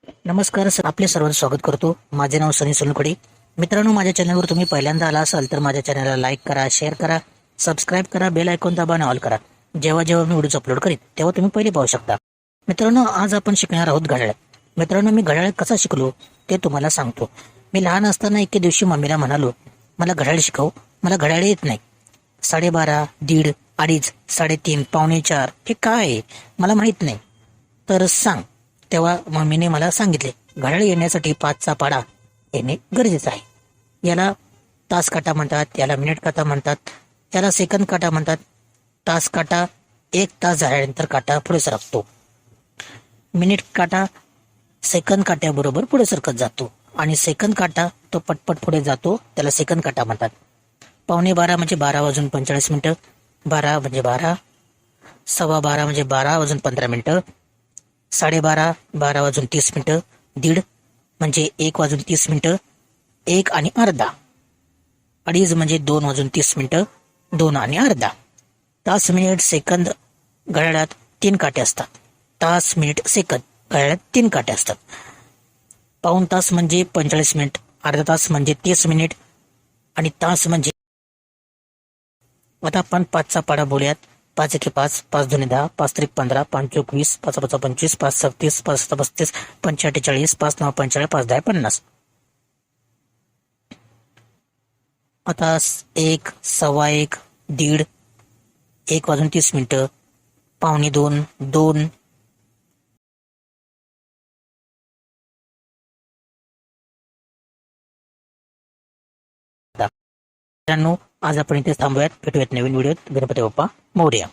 नमस्कार सर, आपले सर्वांचं स्वागत करतो. माझे नाव sunil khude. मित्रांनो, माझ्या चॅनलवर तुम्ही पहिल्यांदा आला असाल तर माझ्या चॅनलला लाईक करा, शेअर करा, सबस्क्राईब करा, बेल आयकॉन दाबा आणि ऑल करा. जेव्हा जेव्हा मी व्हिडिओ अपलोड करीन तेव्हा तुम्ही पहिले पाहू शकता. मित्रांनो, आज आपण शिकणार आहोत घड्याळ. मित्रांनो, मी घड्याळ कसा शिकलो ते तुम्हाला सांगतो. मी लहान असताना एके दिवशी मम्मीला म्हणालो, मला घड्याळ शिकव, मला घड्याळ येत नाही. 12:30, 1:30, 2:30, 3:30, 3:45 हे काय आहे मला माहित नाही, तर सांग. तेव्हा मम्मीने मला सांगितले, घड्याळ येण्यासाठी 5चा पाढा येणे गरजेचं आहे. याला तास काटा म्हणतात, याला मिनिट काटा म्हणतात, याला सेकंद काटा म्हणतात. तास काटा 1 तास झाल्यानंतर काटा पुढे सरकतो. मिनिट काटा सेकंद काट्याबरोबर पुढे सरकत जातो आणि सेकंद काटा तो पटपट पुढे जातो, त्याला सेकंद काटा म्हणतात. 12:15 म्हणजे 12:45. 12 म्हणजे 12. 12:15 म्हणजे 12:15. 12:30 12:30. 1:30 म्हणजे 1:30. 1 आणि अर्धा. 2:30 म्हणजे 2:30. 2 आणि अर्धा. तास मिनिट सेकंद घड्याळात 3 काटे असतात. तास मिनिट सेकंद घड्याळात 3 काटे असतात. पाऊण तास म्हणजे 45 मिनिट. अर्धा तास म्हणजे 30 मिनिट आणि तास म्हणजे. आता आपण 5चा पाढा बोलूयात. 5 एके 5, 5 दोन्ही 10, 5 त्रिक 15, 5 चोक 20, 5 पाचा 25, 5 36, 5 सत्ता 35, 5 48, 5 9 45, 5 10 50. आता 1, 1:15, 1:30, 1:30, 1:45, 2. मित्रांनो, आज आपण इथे थांबूयात. भेटूयात नवीन व्हिडिओत. गणपती बाप्पा मोरया.